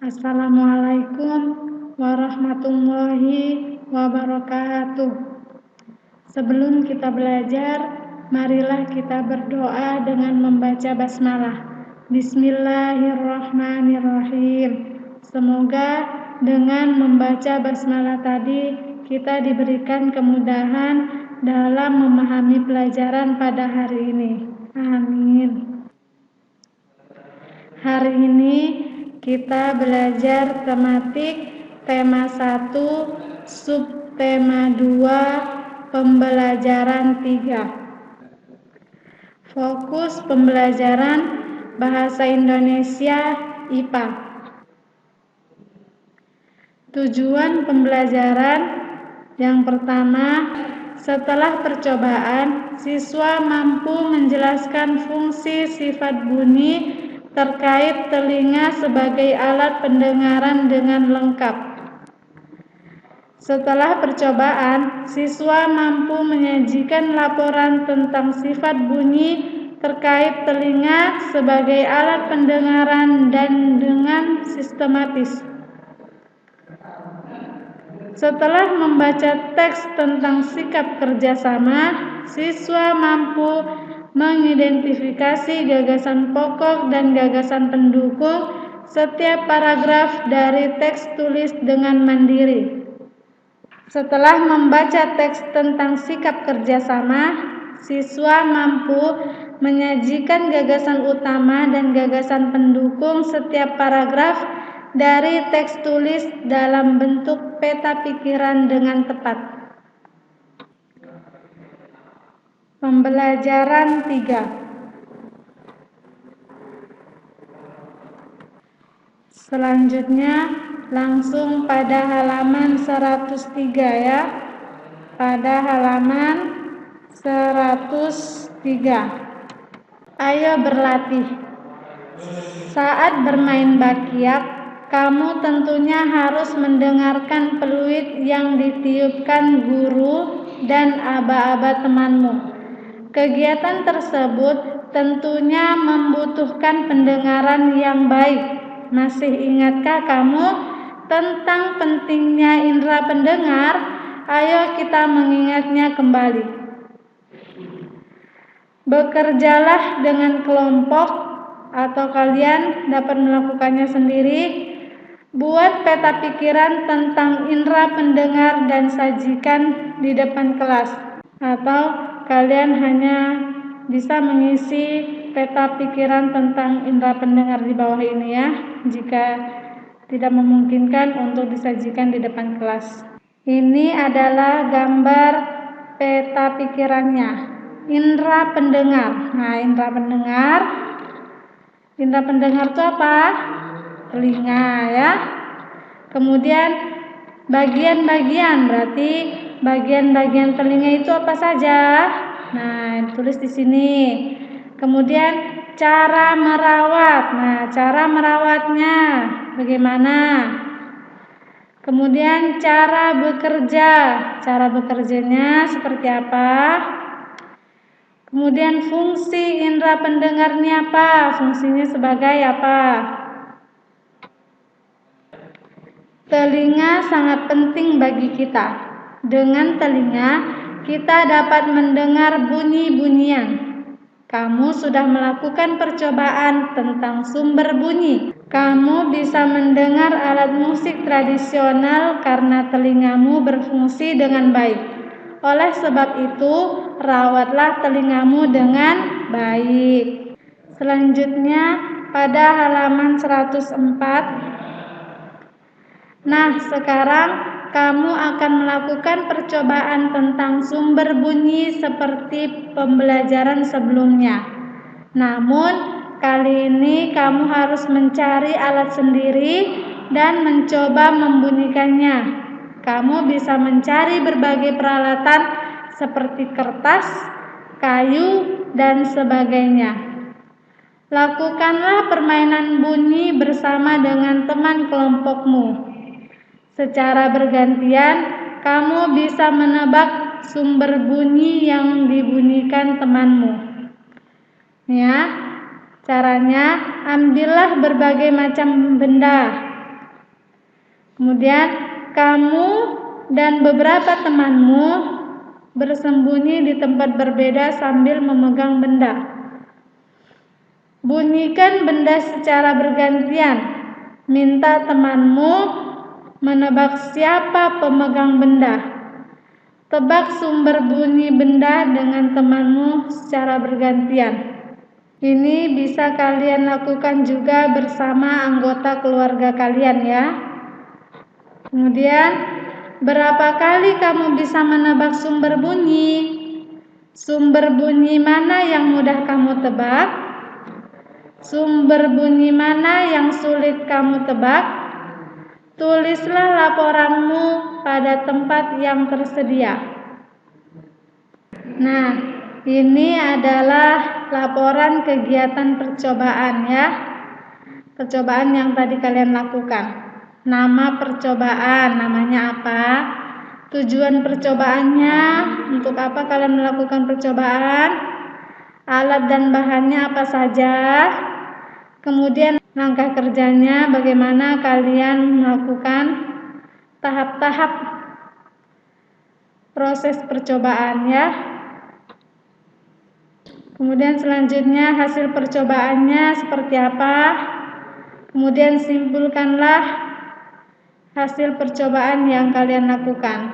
Assalamualaikum warahmatullahi wabarakatuh. Sebelum kita belajar, marilah kita berdoa dengan membaca basmalah. Bismillahirrahmanirrahim. Semoga dengan membaca basmalah tadi kita diberikan kemudahan dalam memahami pelajaran pada hari ini. Amin. Hari ini kita belajar tematik tema 1, subtema 2, pembelajaran 3. Fokus pembelajaran Bahasa Indonesia IPA. Tujuan pembelajaran yang pertama, setelah percobaan, siswa mampu menjelaskan fungsi sifat bunyi terkait telinga sebagai alat pendengaran dengan lengkap. Setelah percobaan, siswa mampu menyajikan laporan tentang sifat bunyi terkait telinga sebagai alat pendengaran dan dengan sistematis. Setelah membaca teks tentang sikap kerjasama, siswa mampu mengidentifikasi gagasan pokok dan gagasan pendukung setiap paragraf dari teks tulis dengan mandiri. Setelah membaca teks tentang sikap kerjasama, siswa mampu menyajikan gagasan utama dan gagasan pendukung setiap paragraf dari teks tulis dalam bentuk peta pikiran dengan tepat. Pembelajaran 3. Selanjutnya langsung pada halaman 103 ya. Pada halaman 103. Ayo berlatih. Saat bermain bakiak, kamu tentunya harus mendengarkan peluit yang ditiupkan guru dan aba-aba temanmu. Kegiatan tersebut tentunya membutuhkan pendengaran yang baik. Masih ingatkah kamu tentang pentingnya indera pendengar? Ayo kita mengingatnya kembali. Bekerjalah dengan kelompok atau kalian dapat melakukannya sendiri. Buat peta pikiran tentang indera pendengar dan sajikan di depan kelas. Atau kalian hanya bisa mengisi peta pikiran tentang indera pendengar di bawah ini ya, jika tidak memungkinkan untuk disajikan di depan kelas. Ini adalah gambar peta pikirannya. Indera pendengar. Nah, indera pendengar itu apa? Telinga ya. Kemudian bagian-bagian, berarti bagian-bagian telinga itu apa saja? Nah, tulis di sini. Kemudian cara merawat. Nah, cara merawatnya bagaimana? Kemudian cara bekerja. Cara bekerjanya seperti apa? Kemudian fungsi indera pendengarnya apa? Fungsinya sebagai apa? Telinga sangat penting bagi kita. Dengan telinga, kita dapat mendengar bunyi-bunyian. Kamu sudah melakukan percobaan tentang sumber bunyi. Kamu bisa mendengar alat musik tradisional karena telingamu berfungsi dengan baik. Oleh sebab itu, rawatlah telingamu dengan baik. Selanjutnya, pada halaman 104. Nah, sekarang kamu akan melakukan percobaan tentang sumber bunyi seperti pembelajaran sebelumnya. Namun, kali ini kamu harus mencari alat sendiri dan mencoba membunyikannya. Kamu bisa mencari berbagai peralatan seperti kertas, kayu, dan sebagainya. Lakukanlah permainan bunyi bersama dengan teman kelompokmu. Secara bergantian, kamu bisa menebak sumber bunyi yang dibunyikan temanmu. Ya, caranya ambillah berbagai macam benda. Kemudian kamu dan beberapa temanmu bersembunyi di tempat berbeda sambil memegang benda. Bunyikan benda secara bergantian. Minta temanmu menebak siapa pemegang benda. Tebak sumber bunyi benda dengan temanmu secara bergantian. Ini bisa kalian lakukan juga bersama anggota keluarga kalian ya. Kemudian, berapa kali kamu bisa menebak sumber bunyi? Sumber bunyi mana yang mudah kamu tebak? Sumber bunyi mana yang sulit kamu tebak? Tulislah laporanmu pada tempat yang tersedia. Nah, ini adalah laporan kegiatan percobaan ya. Percobaan yang tadi kalian lakukan. Nama percobaan, namanya apa? Tujuan percobaannya, untuk apa kalian melakukan percobaan? Alat dan bahannya apa saja? Kemudian langkah kerjanya, bagaimana kalian melakukan tahap-tahap proses percobaan ya. Kemudian selanjutnya hasil percobaannya seperti apa? Kemudian simpulkanlah hasil percobaan yang kalian lakukan.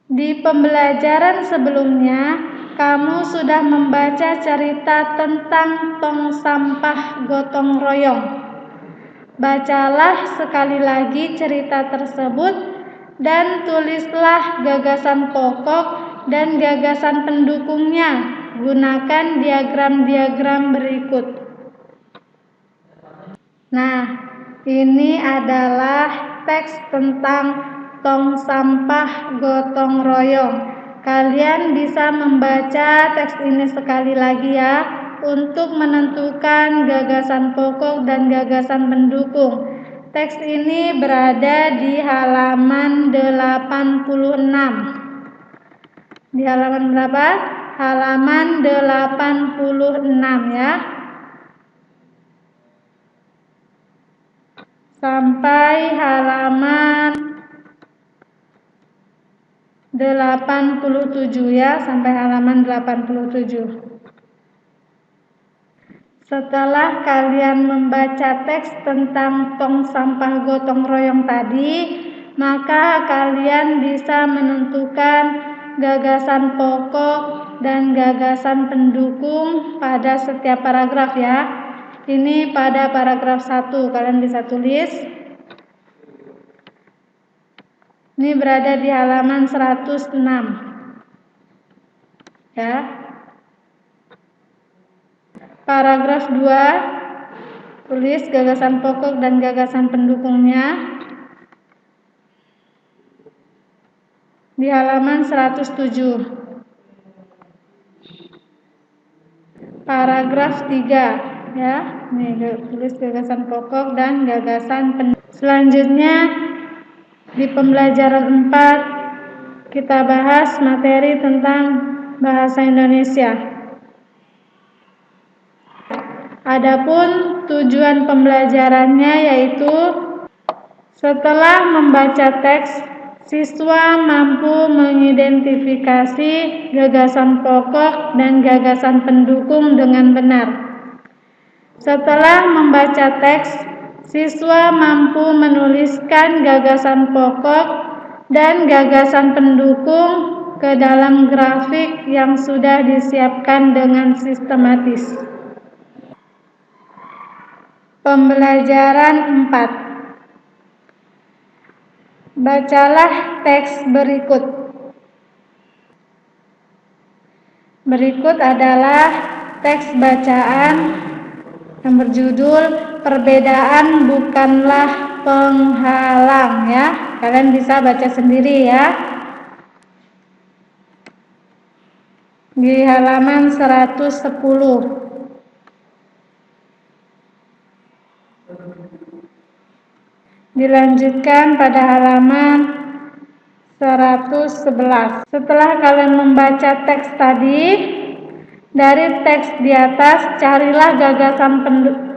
Di pembelajaran sebelumnya, kamu sudah membaca cerita tentang tong sampah gotong royong. Bacalah sekali lagi cerita tersebut dan tulislah gagasan pokok dan gagasan pendukungnya. Gunakan diagram-diagram berikut. Nah, ini adalah teks tentang tong sampah gotong royong. Kalian bisa membaca teks ini sekali lagi ya, untuk menentukan gagasan pokok dan gagasan pendukung. Teks ini berada di halaman 86. Di halaman berapa? Halaman 86 ya. Sampai halaman 87 ya, sampai halaman 87. Setelah kalian membaca teks tentang tong sampah gotong royong tadi, maka kalian bisa menentukan gagasan pokok dan gagasan pendukung pada setiap paragraf ya. Ini pada paragraf 1 kalian bisa tulis. Ini berada di halaman 106. Ya. Paragraf 2, tulis gagasan pokok dan gagasan pendukungnya. Di halaman 107. Paragraf 3 ya. Nih, tulis gagasan pokok dan gagasan pendukung. Selanjutnya di pembelajaran 4 kita bahas materi tentang bahasa Indonesia. Adapun tujuan pembelajarannya yaitu setelah membaca teks, siswa mampu mengidentifikasi gagasan pokok dan gagasan pendukung dengan benar. Setelah membaca teks, siswa mampu menuliskan gagasan pokok dan gagasan pendukung ke dalam grafik yang sudah disiapkan dengan sistematis. Pembelajaran 4. Bacalah teks berikut. Berikut adalah teks bacaan yang berjudul Perbedaan Bukanlah Penghalang ya. Kalian bisa baca sendiri ya. Di halaman 110. Dilanjutkan pada halaman 111. Setelah kalian membaca teks tadi, dari teks di atas carilah gagasan pendukung.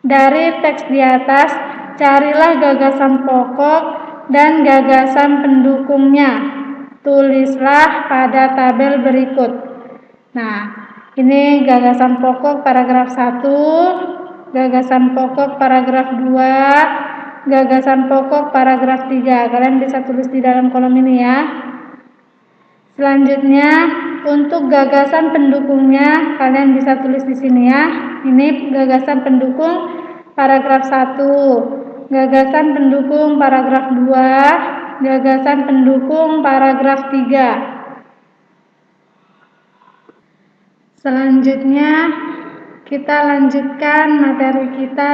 Dari teks di atas carilah gagasan pokok dan gagasan pendukungnya. Tulislah pada tabel berikut. Nah, ini gagasan pokok paragraf 1, gagasan pokok paragraf 2, gagasan pokok paragraf 3. Kalian bisa tulis di dalam kolom ini ya. Selanjutnya, untuk gagasan pendukungnya kalian bisa tulis di sini ya. Ini gagasan pendukung paragraf 1, gagasan pendukung paragraf 2, gagasan pendukung paragraf 3. Selanjutnya, kita lanjutkan materi kita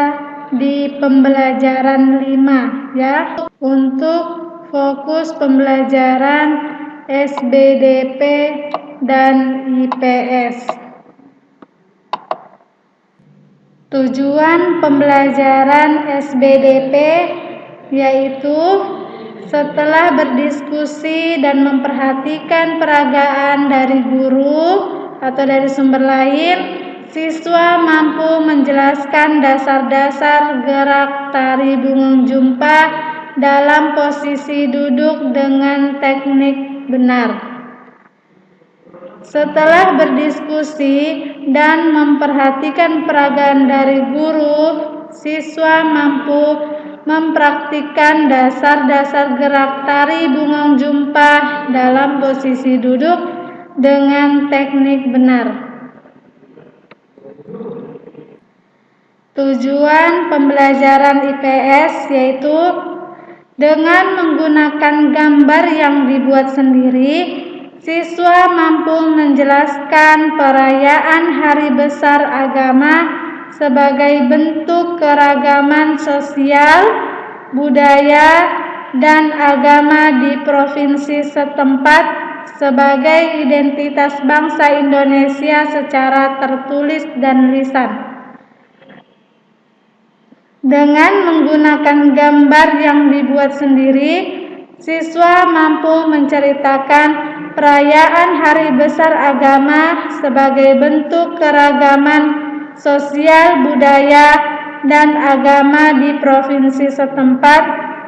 di pembelajaran 5 ya. Untuk fokus pembelajaran SBDP dan IPS. Tujuan pembelajaran SBDP yaitu setelah berdiskusi dan memperhatikan peragaan dari guru atau dari sumber lain, siswa mampu menjelaskan dasar-dasar gerak tari bungung jumpa dalam posisi duduk dengan teknik benar. Setelah berdiskusi dan memperhatikan peragaan dari guru, siswa mampu mempraktikkan dasar-dasar gerak tari bungung jumpa dalam posisi duduk dengan teknik benar. Tujuan pembelajaran IPS yaitu dengan menggunakan gambar yang dibuat sendiri, siswa mampu menjelaskan perayaan hari besar agama sebagai bentuk keragaman sosial, budaya, dan agama di provinsi setempat sebagai identitas bangsa Indonesia secara tertulis dan lisan. Dengan menggunakan gambar yang dibuat sendiri, siswa mampu menceritakan perayaan hari besar agama sebagai bentuk keragaman sosial, budaya, dan agama di provinsi setempat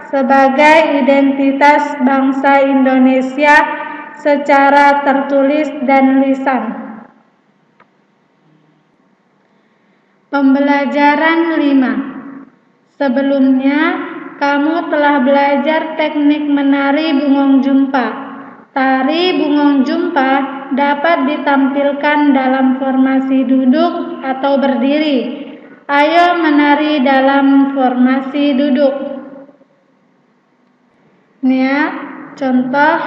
sebagai identitas bangsa Indonesia secara tertulis dan lisan. Pembelajaran 5. Sebelumnya, kamu telah belajar teknik menari bungung jumpa. Tari bungung jumpa dapat ditampilkan dalam formasi duduk atau berdiri. Ayo menari dalam formasi duduk. Ini ya, contoh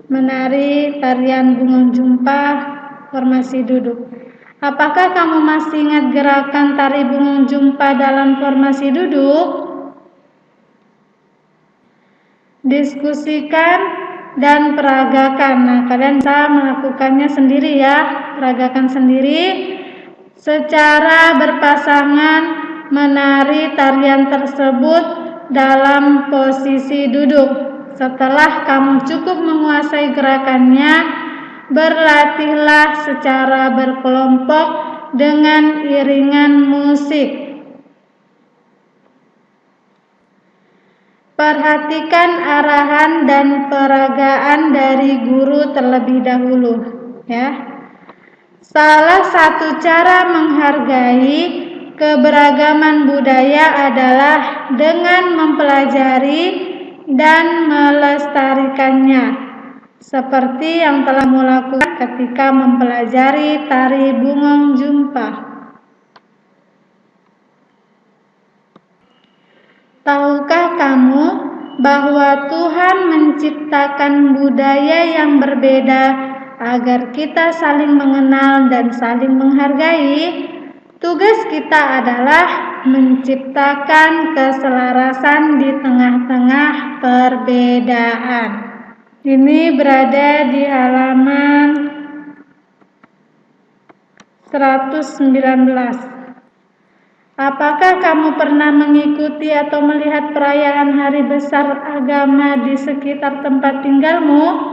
menari tarian bungung jumpa formasi duduk. Apakah kamu masih ingat gerakan tari bungung jumpa dalam formasi duduk? Diskusikan dan peragakan. Nah, kalian bisa melakukannya sendiri ya. Peragakan sendiri secara berpasangan menari tarian tersebut dalam posisi duduk. Setelah kamu cukup menguasai gerakannya, berlatihlah secara berkelompok dengan iringan musik. Perhatikan arahan dan peragaan dari guru terlebih dahulu, ya. Salah satu cara menghargai keberagaman budaya adalah dengan mempelajari dan melestarikannya, seperti yang telah melakukan ketika mempelajari tari bungung jumpa. Tahukah kamu bahwa Tuhan menciptakan budaya yang berbeda agar kita saling mengenal dan saling menghargai? Tugas kita adalah menciptakan keselarasan di tengah-tengah perbedaan. Ini berada di halaman 119. Apakah kamu pernah mengikuti atau melihat perayaan hari besar agama di sekitar tempat tinggalmu?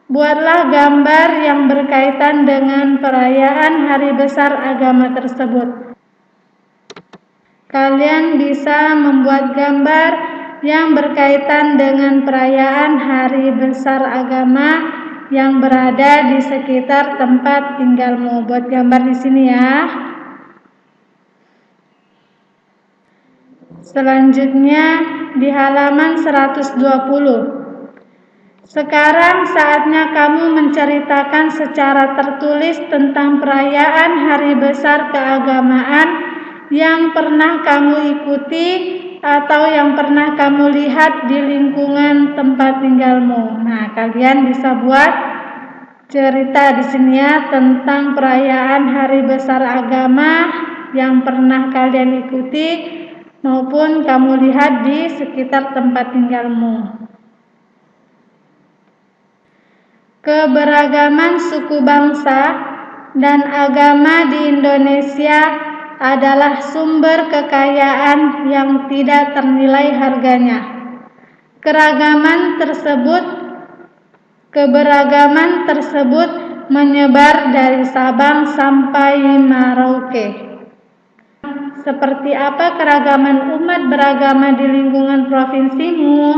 Buatlah gambar yang berkaitan dengan perayaan hari besar agama tersebut. Kalian bisa membuat gambar yang berkaitan dengan perayaan hari besar agama yang berada di sekitar tempat tinggalmu. Buat gambar di sini ya. Selanjutnya di halaman 120. Sekarang saatnya kamu menceritakan secara tertulis tentang perayaan hari besar keagamaan yang pernah kamu ikuti atau yang pernah kamu lihat di lingkungan tempat tinggalmu. Nah, kalian bisa buat cerita di sini ya tentang perayaan hari besar agama yang pernah kalian ikuti maupun kamu lihat di sekitar tempat tinggalmu. Keberagaman suku bangsa dan agama di Indonesia adalah sumber kekayaan yang tidak ternilai harganya. Keberagaman tersebut menyebar dari Sabang sampai Merauke. Seperti apa keragaman umat beragama di lingkungan provinsimu?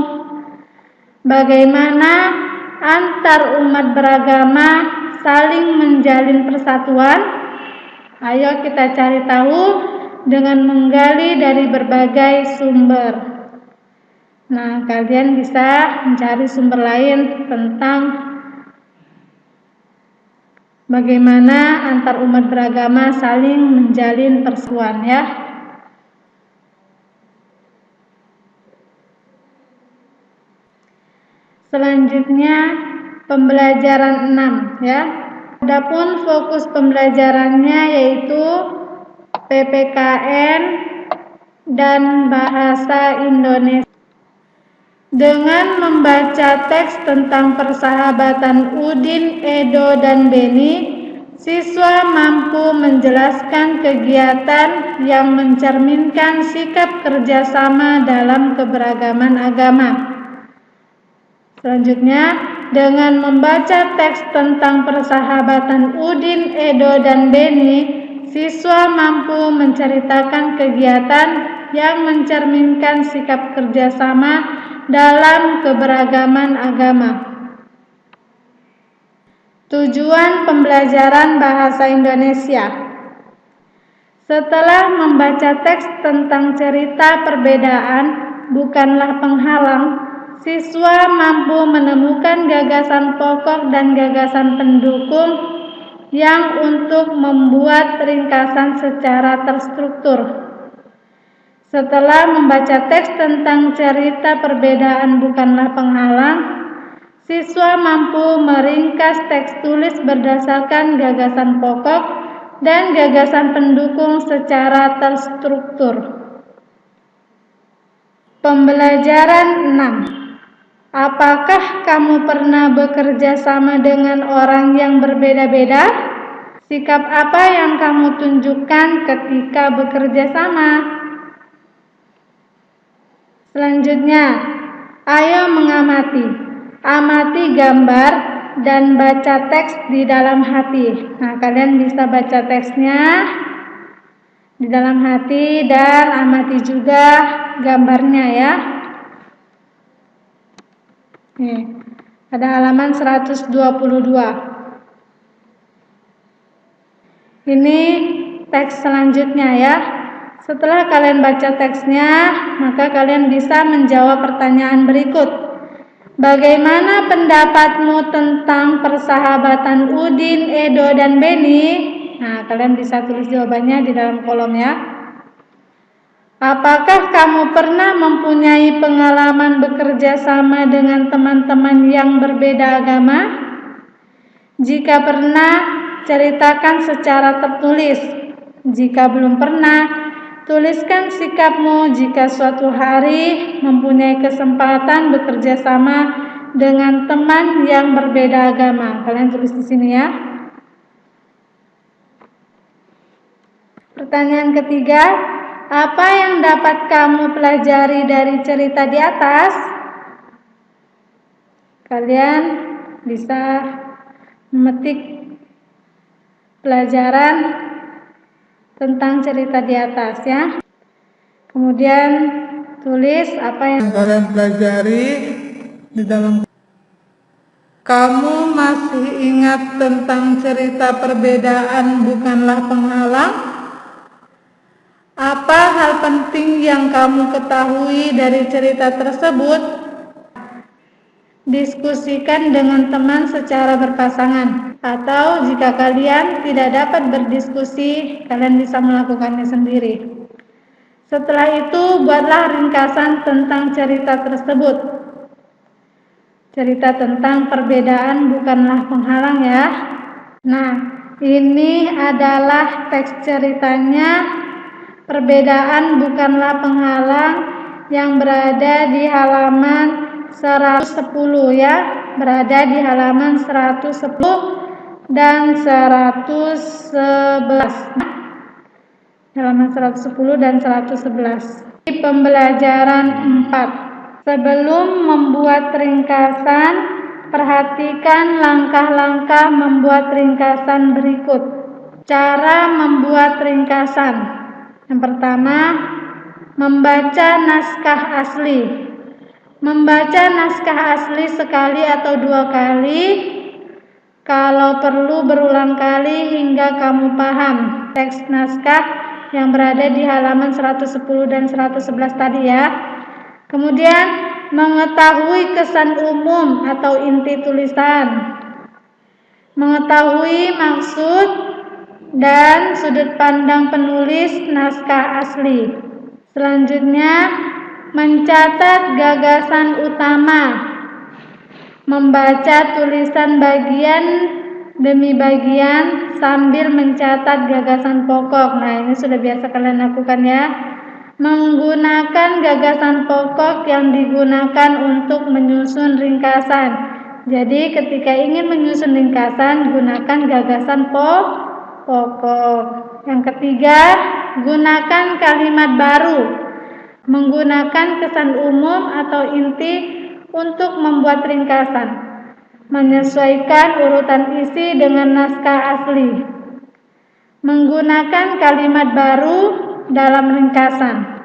Bagaimana antar umat beragama saling menjalin persatuan? Ayo kita cari tahu dengan menggali dari berbagai sumber. Nah, kalian bisa mencari sumber lain tentang bagaimana antar umat beragama saling menjalin persatuan ya. Selanjutnya pembelajaran 6 ya. Adapun fokus pembelajarannya yaitu PPKN dan bahasa Indonesia. Dengan membaca teks tentang persahabatan Udin, Edo, dan Beni, siswa mampu menjelaskan kegiatan yang mencerminkan sikap kerjasama dalam keberagaman agama. Selanjutnya, dengan membaca teks tentang persahabatan Udin, Edo, dan Beni, siswa mampu menceritakan kegiatan yang mencerminkan sikap kerjasama dalam keberagaman agama. Tujuan pembelajaran bahasa Indonesia. Setelah membaca teks tentang cerita perbedaan bukanlah penghalang, siswa mampu menemukan gagasan pokok dan gagasan pendukung yang untuk membuat ringkasan secara terstruktur. Setelah membaca teks tentang cerita perbedaan bukanlah penghalang, siswa mampu meringkas teks tulis berdasarkan gagasan pokok dan gagasan pendukung secara terstruktur. Pembelajaran 6. Apakah kamu pernah bekerja sama dengan orang yang berbeda-beda? Sikap apa yang kamu tunjukkan ketika bekerja sama? Selanjutnya, ayo mengamati. Amati gambar dan baca teks di dalam hati. Nah, kalian bisa baca teksnya di dalam hati dan amati juga gambarnya ya. Nih, pada halaman 122. Ini teks selanjutnya ya. Setelah kalian baca teksnya, maka kalian bisa menjawab pertanyaan berikut. Bagaimana pendapatmu tentang persahabatan Udin, Edo, dan Beni? Nah, kalian bisa tulis jawabannya di dalam kolom ya. Apakah kamu pernah mempunyai pengalaman bekerja sama dengan teman-teman yang berbeda agama? Jika pernah, ceritakan secara tertulis. Jika belum pernah, tuliskan sikapmu jika suatu hari mempunyai kesempatan bekerja sama dengan teman yang berbeda agama. Kalian tulis di sini ya. Pertanyaan ketiga, apa yang dapat kamu pelajari dari cerita di atas? Kalian bisa memetik pelajaran tentang cerita di atas ya. Kemudian tulis apa yang kalian pelajari di dalam. Kamu masih ingat tentang cerita perbedaan bukanlah penghalang? Apa hal penting yang kamu ketahui dari cerita tersebut? Diskusikan dengan teman secara berpasangan, atau jika kalian tidak dapat berdiskusi, kalian bisa melakukannya sendiri. Setelah itu, buatlah ringkasan tentang cerita tersebut. Cerita tentang perbedaan bukanlah penghalang ya. Nah, ini adalah teks ceritanya. Perbedaan bukanlah penghalang yang berada di halaman 110 ya. Berada di halaman 110 dan 111. Halaman 110 dan 111. Di pembelajaran 4. Sebelum membuat ringkasan, perhatikan langkah-langkah membuat ringkasan berikut. Cara membuat ringkasan. Yang pertama, membaca naskah asli. Membaca naskah asli sekali atau 2 kali. Kalau perlu berulang kali hingga kamu paham teks naskah yang berada di halaman 110 dan 111 tadi ya. Kemudian mengetahui kesan umum atau inti tulisan, mengetahui maksud dan sudut pandang penulis naskah asli. Selanjutnya, mencatat gagasan utama, membaca tulisan bagian demi bagian sambil mencatat gagasan pokok. Nah, ini sudah biasa kalian lakukan ya. Menggunakan gagasan pokok yang digunakan untuk menyusun ringkasan. Jadi ketika ingin menyusun ringkasan, gunakan gagasan pokok. Yang ketiga, gunakan kalimat baru. Menggunakan kesan umum atau inti untuk membuat ringkasan. Menyesuaikan urutan isi dengan naskah asli. Menggunakan kalimat baru dalam ringkasan.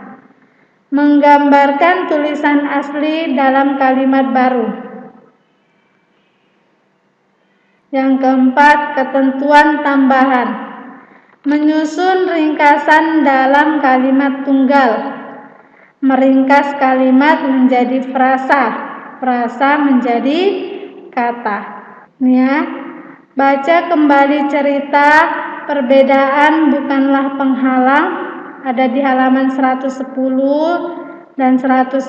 Menggambarkan tulisan asli dalam kalimat baru. Yang keempat, ketentuan tambahan. Menyusun ringkasan dalam kalimat tunggal. Meringkas kalimat menjadi frasa. Frasa menjadi kata. Ini ya. Baca kembali cerita perbedaan bukanlah penghalang. Ada di halaman 110 dan 111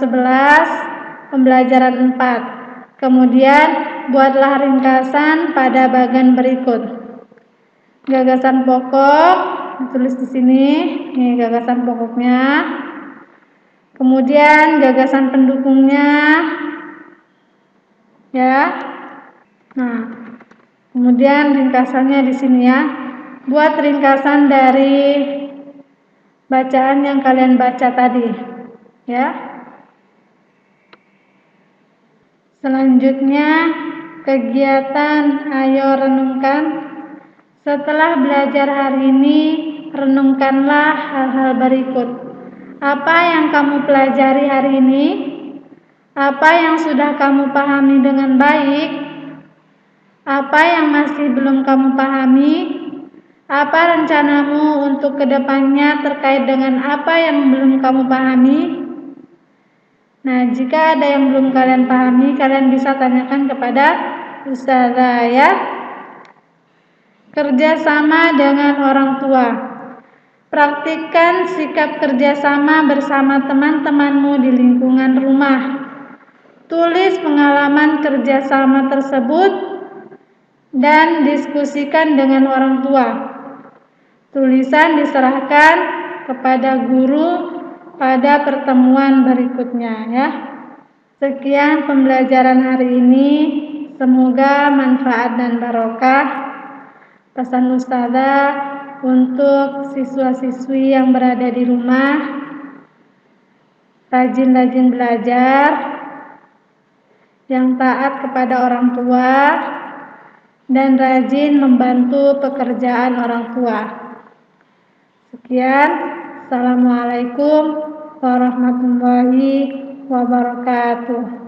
pembelajaran 4. Kemudian buatlah ringkasan pada bagian berikut. Gagasan pokok ditulis di sini. Ini gagasan pokoknya. Kemudian gagasan pendukungnya. Ya. Nah, kemudian ringkasannya di sini ya. Buat ringkasan dari bacaan yang kalian baca tadi, ya. Selanjutnya, kegiatan ayo renungkan. Setelah belajar hari ini, renungkanlah hal-hal berikut. Apa yang kamu pelajari hari ini? Apa yang sudah kamu pahami dengan baik? Apa yang masih belum kamu pahami? Apa rencanamu untuk kedepannya terkait dengan apa yang belum kamu pahami? Nah, jika ada yang belum kalian pahami, kalian bisa tanyakan kepada ustazah ya. Kerjasama dengan orang tua. Praktikkan sikap kerjasama bersama teman-temanmu di lingkungan rumah. Tulis pengalaman kerjasama tersebut dan diskusikan dengan orang tua. Tulisan diserahkan kepada guru pada pertemuan berikutnya ya. Sekian pembelajaran hari ini. Semoga manfaat dan barokah. Pesan ustazah untuk siswa-siswi yang berada di rumah, rajin-rajin belajar, yang taat kepada orang tua, dan rajin membantu pekerjaan orang tua. Sekian, assalamualaikum warahmatullahi wabarakatuh.